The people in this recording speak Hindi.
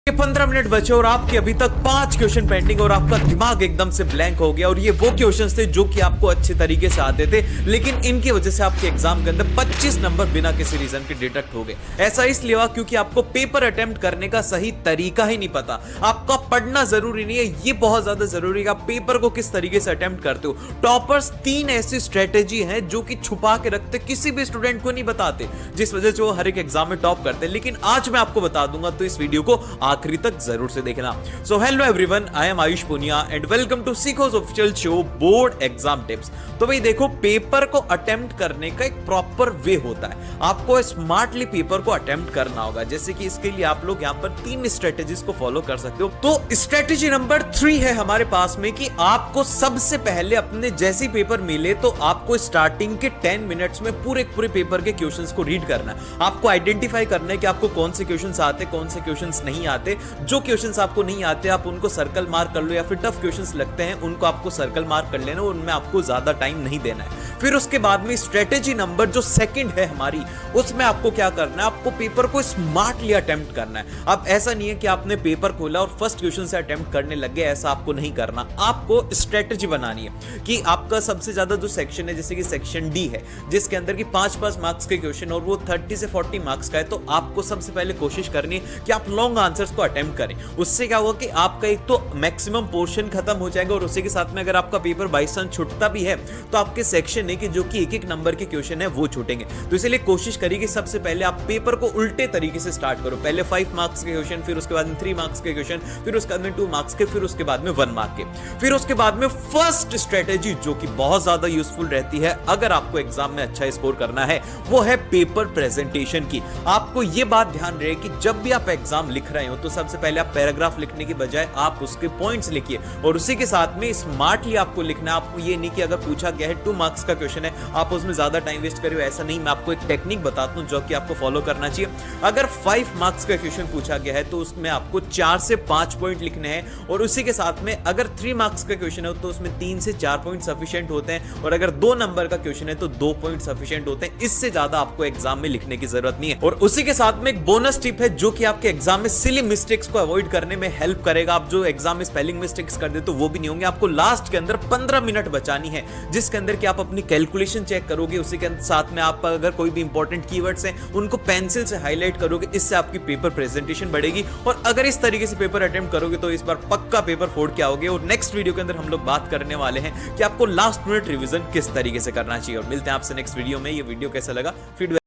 15 मिनट बचे और आपके अभी तक 5 क्वेश्चन पेंडिंग और आपका दिमाग एकदम से ब्लैंक हो गया। और ये वो क्वेश्चंस थे जो कि आपको अच्छे तरीके से आते थे, लेकिन इनकी वजह से आपके एग्जाम के अंदर 25 नंबर बिना किसी रीजन के डिडक्ट हो गए। ऐसा इसलिए हुआ क्योंकि आपको पेपर अटेम्प्ट करने का सही तरीका ही नहीं पता। आपका पढ़ना जरूरी नहीं है, ये बहुत ज्यादा जरूरी है आप पेपर को किस तरीके से अटेम्प्ट करते हो। टॉपर्स 3 ऐसी स्ट्रेटेजी हैं जो कि छुपा के रखते, किसी भी स्टूडेंट को नहीं बताते, जिस वजह से वो हर एक एग्जाम में टॉप करते हैं। लेकिन आज मैं आपको बता दूंगा, तो इस वीडियो को आखिरी तक जरूर से देखना। So hello everyone, I am Ayush Punia and welcome to सीखोस official show board exam tips. तो भाई देखो, पेपर को अटेम्प्ट करने का एक प्रॉपर वे होता है। आपको स्मार्टली पेपर को अटेम्प्ट करना होगा। जैसे कि इसके लिए आप लोग यहां पर 3 स्ट्रेटेजीज को फॉलो कर सकते हो। तो स्ट्रेटेजी नंबर 3 है हमारे पास में कि आपको सबसे पहले अपने जैसी पेपर मिले तो आपको स्टार्टिंग के 10 मिनट्स में पूरे पेपर के क्वेश्चंस को रीड करना है। आपको आइडेंटिफाई करना है कि आपको कौन से क्वेश्चंस आते, कौन से क्वेश्चंस नहीं आते। जो क्वेश्चंस आपको नहीं आते आप उनको सर्कल मार्क कर लो, या फिर टफ क्वेश्चंस लगते हैं उनको आपको सर्कल मार्क कर लेना, उनमें आपको ज्यादा टाइम नहीं देना है। फिर उसके बाद में स्ट्रेटेजी नंबर जो सेकंड है हमारी, उसमें आपको क्या करना है, आपको पेपर को स्मार्टली अटेम्प्ट करना है। अब ऐसा नहीं है कि आपने पेपर खोला और फर्स्ट क्वेश्चन से अटेम्प्ट करने लग गए, ऐसा आपको नहीं करना। आपको स्ट्रेटेजी बनानी है कि आपका सबसे ज्यादा जो सेक्शन है, जैसे कि सेक्शन डी है, जिसके अंदर की 5 मार्क्स के क्वेश्चन और वो 30 से 40 मार्क्स का है, तो आपको सबसे पहले कोशिश करनी है कि आप लॉन्ग आंसर्स को अटेम्प्ट करें। उससे क्या होगा कि आपका एक तो मैक्सिमम पोर्शन खत्म हो जाएगा, और उसी के साथ में अगर आपका पेपर बाई चांस छूटता भी है तो आपके सेक्शन है कि जो कि एक नंबर के क्वेश्चन है वो छूटेंगे। तो इसलिए कोशिश करिए कि सबसे पहले आप पेपर को उल्टे तरीके से स्टार्ट करो। पहले 5 मार्क्स के क्वेश्चन, फिर उसके बाद में 3 मार्क्स के क्वेश्चन, फिर उसके बाद में 2 मार्क्स के, फिर उसके बाद में 1 मार्क के। फिर उसके बाद में फर्स्ट स्ट्रेटेजी जो कि बहुत ज्यादा यूजफुल रहती है अगर आपको एग्जाम में अच्छा स्कोर करना है, वो है पेपर प्रेजेंटेशन की। आपको यह बात ध्यान रहे कि जब भी आप एग्जाम लिख रहे हो तो सबसे पहले आप पैराग्राफ लिखने की बजाय आप उसके पॉइंट्स लिखिए, और उसी के साथ में स्मार्टली आपको लिखना है। आपको ये नहीं कि अगर पूछा गया है 2 मार्क्स का क्वेश्चन है आप उसमें ज्यादा टाइम वेस्ट करिए, ऐसा नहीं। मैं आपको एक टेक्निक बताता हूं जो कि आपको फॉलो करना चाहिए। अगर 5 मार्क्स का क्वेश्चन पूछा गया है तो उसमें आपको 4 से 5 पॉइंट लिखने हैं, और उसी के साथ में अगर 3 मार्क्स का क्वेश्चन है तो उसमें 3 से 4 पॉइंट सफिशिएंट होते हैं, और अगर 2 नंबर का क्वेश्चन है तो 2 पॉइंट सफिशिएंट होते हैं। इससे ज्यादा आपको एग्जाम में लिखने की जरूरत नहीं है। और उसी के साथ में एक बोनस टिप है जो कि आपके एग्जाम में सिली मिस्टेक्स को अवॉइड करने में हेल्प करेगा। आप जो एग्जाम में स्पेलिंग मिस्टेक्स कर दे तो वो भी नहीं होंगे। आपको लास्ट के अंदर 15 मिनट बचानी है, जिसके अंदर कि आप अपनी कैलकुलेशन चेक करोगे। उसी के साथ में आप अगर कोई भी इंपॉर्टेंट कीवर्ड्स हैं उनको पेंसिल से हाईलाइट करोगे। इससे आपकी पेपर प्रेजेंटेशन बढ़ेगी, और अगर इस तरीके से पेपर अटेम्प्ट करोगे तो इस बार पक्का पेपर फोड़ के आओगे। और नेक्स्ट वीडियो के अंदर हम लोग बात करने वाले हैं कि आपको लास्ट मिनट रिवीजन किस तरीके से करना चाहिए। और मिलते हैं आपसे नेक्स्ट वीडियो में। ये वीडियो कैसा लगा फीडबैक